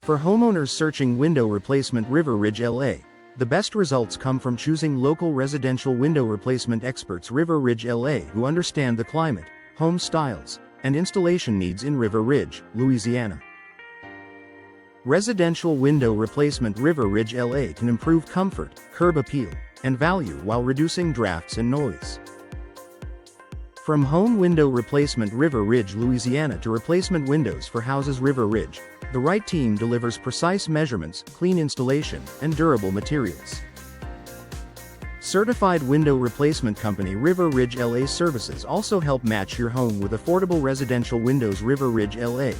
For homeowners searching window replacement River Ridge, LA, the best results come from choosing local residential window replacement experts River Ridge, LA, who understand the climate, home styles, and installation needs in River Ridge, Louisiana. Residential window replacement River Ridge, LA can improve comfort, curb appeal, and value while reducing drafts and noise. From home window replacement River Ridge, Louisiana to replacement windows for houses River Ridge, the right team delivers precise measurements, clean installation, and durable materials. Certified window replacement company River Ridge LA services also help match your home with affordable residential windows River Ridge LA,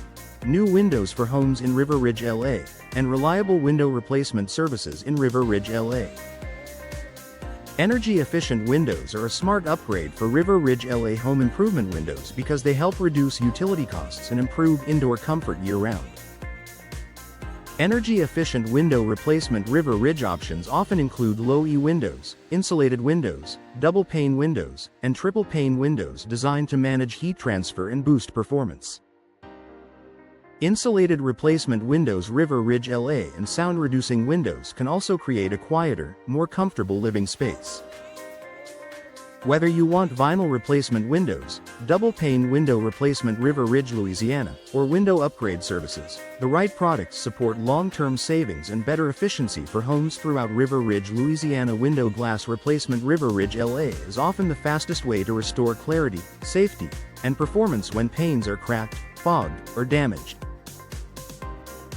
new windows for homes in River Ridge LA, and reliable window replacement services in River Ridge LA. Energy-efficient windows are a smart upgrade for River Ridge LA home improvement windows because they help reduce utility costs and improve indoor comfort year-round. Energy-efficient window replacement River Ridge options often include low-E windows, insulated windows, double-pane windows, and triple-pane windows designed to manage heat transfer and boost performance. Insulated replacement windows River Ridge LA and sound-reducing windows can also create a quieter, more comfortable living space. Whether you want vinyl replacement windows, double-pane window replacement River Ridge, Louisiana, or window upgrade services, the right products support long-term savings and better efficiency for homes throughout River Ridge, Louisiana. Window glass replacement River Ridge LA is often the fastest way to restore clarity, safety, and performance when panes are cracked, fogged, or damaged.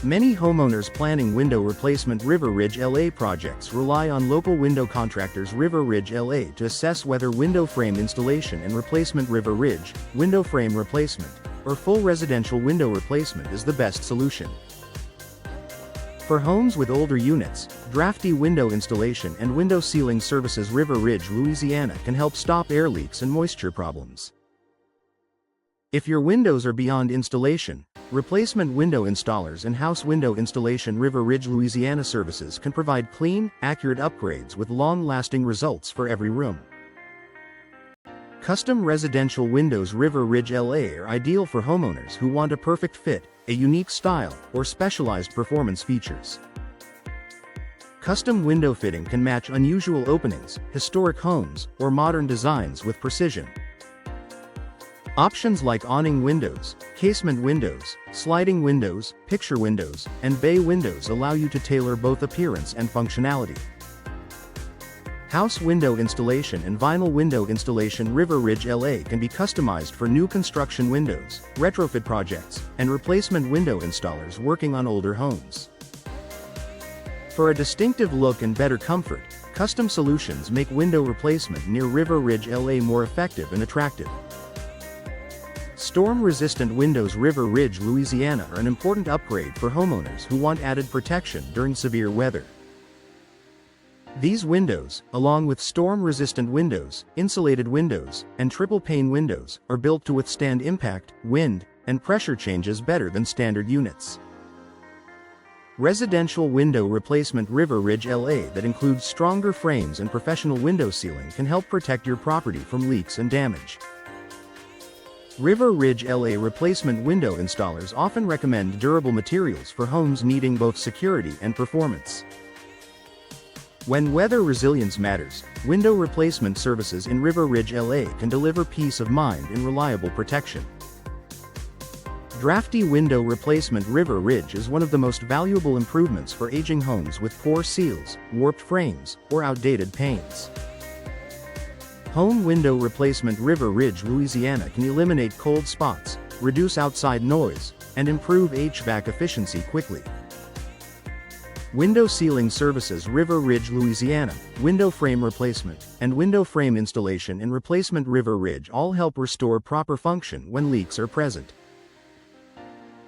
Many homeowners planning window replacement River Ridge LA projects rely on local window contractors River Ridge LA to assess whether window frame installation and replacement River Ridge, window frame replacement, or full residential window replacement is the best solution. For homes with older units, drafty window installation and window sealing services River Ridge, Louisiana can help stop air leaks and moisture problems. If your windows are beyond installation, replacement window installers and house window installation River Ridge, Louisiana services can provide clean, accurate upgrades with long-lasting results for every room. Custom residential windows River Ridge LA are ideal for homeowners who want a perfect fit, a unique style, or specialized performance features. Custom window fitting can match unusual openings, historic homes, or modern designs with precision. Options like awning windows, casement windows, sliding windows, picture windows, and bay windows allow you to tailor both appearance and functionality. House window installation and vinyl window installation River Ridge LA can be customized for new construction windows, retrofit projects, and replacement window installers working on older homes. For a distinctive look and better comfort, custom solutions make window replacement near River Ridge LA more effective and attractive. Storm-resistant windows River Ridge, Louisiana are an important upgrade for homeowners who want added protection during severe weather. These windows, along with storm-resistant windows, insulated windows, and triple-pane windows, are built to withstand impact, wind, and pressure changes better than standard units. Residential window replacement River Ridge LA that includes stronger frames and professional window sealing can help protect your property from leaks and damage. River Ridge LA replacement window installers often recommend durable materials for homes needing both security and performance. When weather resilience matters, window replacement services in River Ridge LA can deliver peace of mind and reliable protection. Drafty window replacement River Ridge is one of the most valuable improvements for aging homes with poor seals, warped frames, or outdated panes. Home window replacement River Ridge, Louisiana can eliminate cold spots, reduce outside noise, and improve HVAC efficiency quickly. Window sealing services River Ridge, Louisiana, window frame replacement, and window frame installation and replacement River Ridge all help restore proper function when leaks are present.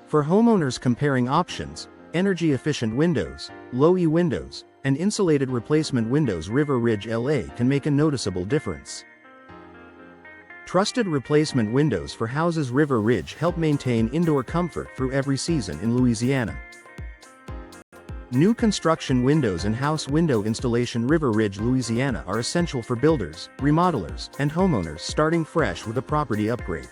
For homeowners comparing options, energy-efficient windows, low-E windows, and insulated replacement windows River Ridge LA can make a noticeable difference. Trusted replacement windows for houses River Ridge help maintain indoor comfort through every season in Louisiana. New construction windows and house window installation River Ridge, Louisiana are essential for builders, remodelers, and homeowners starting fresh with a property upgrade.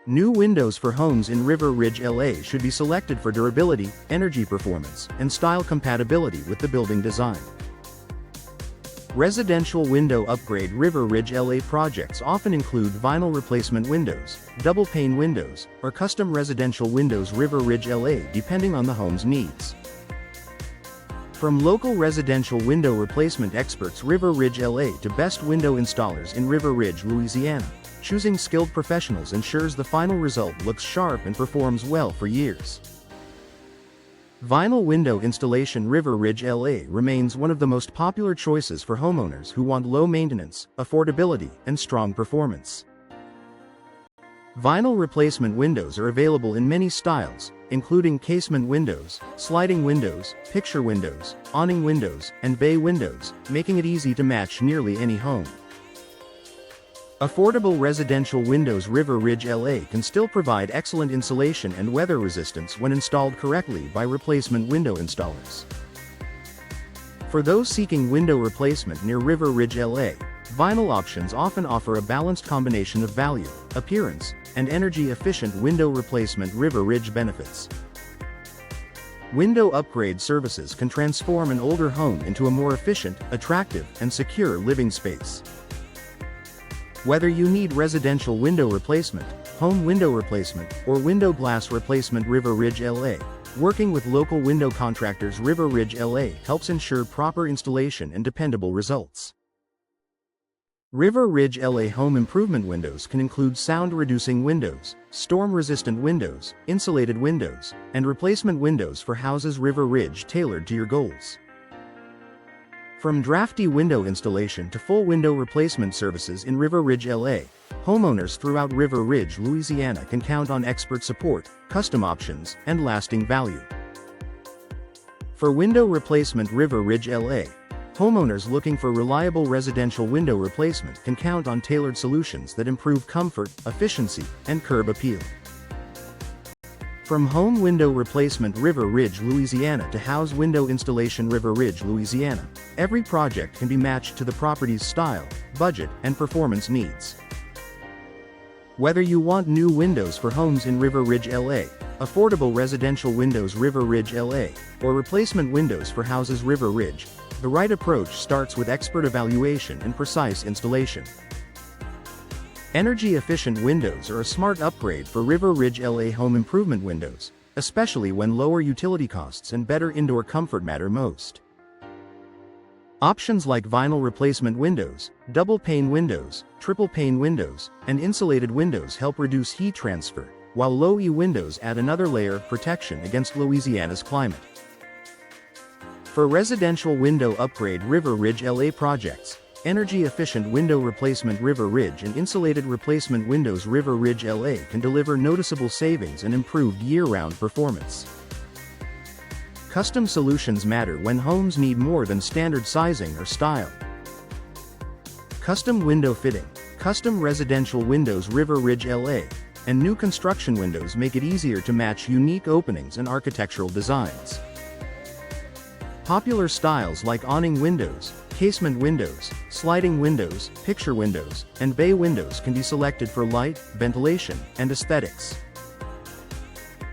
New windows for homes in River Ridge, LA should be selected for durability, energy performance, and style compatibility with the building design. Residential window upgrade. River Ridge, LA projects often include vinyl replacement windows, double pane windows, or custom residential windows. River Ridge, LA, depending on the home's needs. From local residential window replacement experts River Ridge, LA to best window installers in River Ridge, Louisiana, choosing skilled professionals ensures the final result looks sharp and performs well for years. Vinyl window installation. River Ridge, LA remains one of the most popular choices for homeowners who want low maintenance, affordability, and strong performance. Vinyl replacement windows are available in many styles, including casement windows, sliding windows, picture windows, awning windows, and bay windows, making it easy to match nearly any home. Affordable residential windows. River Ridge, LA can still provide excellent insulation and weather resistance when installed correctly by replacement window installers. For those seeking window replacement near River Ridge, LA, vinyl options often offer a balanced combination of value, appearance, and energy-efficient window replacement. River Ridge benefits. Window upgrade services can transform an older home into a more efficient, attractive, and secure living space. Whether you need residential window replacement, home window replacement, or window glass replacement. River Ridge, LA, working with local window contractors. River Ridge, LA helps ensure proper installation and dependable results. River Ridge, LA home improvement windows can include sound-reducing windows, storm-resistant windows, insulated windows, and replacement windows for houses. River Ridge, tailored to your goals. From drafty window installation to full window replacement services in River Ridge, LA, homeowners throughout River Ridge, Louisiana can count on expert support, custom options, and lasting value. For window replacement. River Ridge, LA, homeowners looking for reliable residential window replacement can count on tailored solutions that improve comfort, efficiency, and curb appeal. From home window replacement. River Ridge, Louisiana to house window installation. River Ridge, Louisiana, every project can be matched to the property's style, budget, and performance needs. Whether you want new windows for homes in River Ridge, LA, affordable residential windows. River Ridge, LA, or replacement windows for houses. River Ridge, the right approach starts with expert evaluation and precise installation. Energy-efficient windows are a smart upgrade for River Ridge, LA home improvement windows, especially when lower utility costs and better indoor comfort matter most. Options like vinyl replacement windows, double pane windows, triple pane windows, and insulated windows help reduce heat transfer, while low-E windows add another layer of protection against Louisiana's climate. For residential window upgrade. River Ridge, LA projects, energy-efficient window replacement. River Ridge and insulated replacement windows. River Ridge, LA can deliver noticeable savings and improved year-round performance. Custom solutions matter when homes need more than standard sizing or style. Custom window fitting, custom residential windows. River Ridge, LA, and new construction windows make it easier to match unique openings and architectural designs. Popular styles like awning windows, casement windows, sliding windows, picture windows, and bay windows can be selected for light, ventilation, and aesthetics.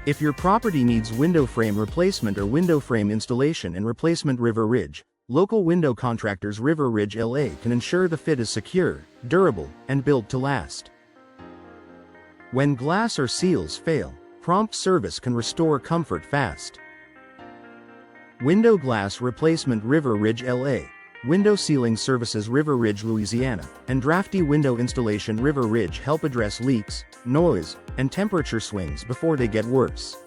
If your property needs window frame replacement or window frame installation and replacement. River Ridge, local window contractors. River Ridge, LA can ensure the fit is secure, durable, and built to last. When glass or seals fail, prompt service can restore comfort fast. Window glass replacement. River Ridge, LA, window sealing services. River Ridge, Louisiana, and drafty window installation. River Ridge help address leaks, noise, and temperature swings before they get worse.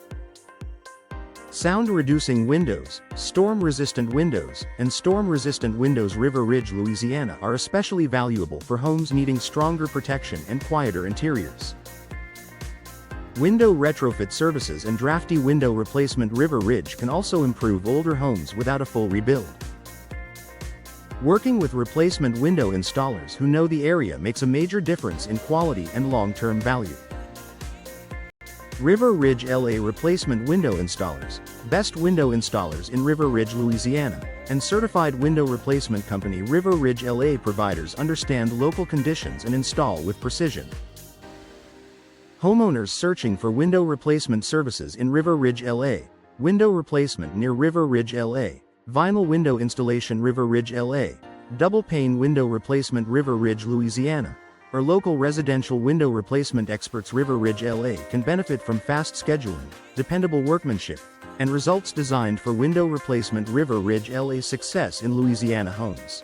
Sound-reducing windows, storm-resistant windows, and storm-resistant windows. River Ridge, Louisiana are especially valuable for homes needing stronger protection and quieter interiors. Window retrofit services and drafty window replacement. River Ridge can also improve older homes without a full rebuild. Working with replacement window installers who know the area makes a major difference in quality and long-term value. River Ridge, LA replacement window installers, best window installers in River Ridge, Louisiana, and certified window replacement company. River Ridge, LA providers understand local conditions and install with precision. Homeowners searching for window replacement services in River Ridge, LA. Window replacement near River Ridge, LA. Vinyl window installation River Ridge, LA. Double pane window replacement River Ridge, Louisiana. Or local residential window replacement experts. River Ridge, LA can benefit from fast scheduling, dependable workmanship, and results designed for window replacement. River Ridge, LA. Success in Louisiana homes.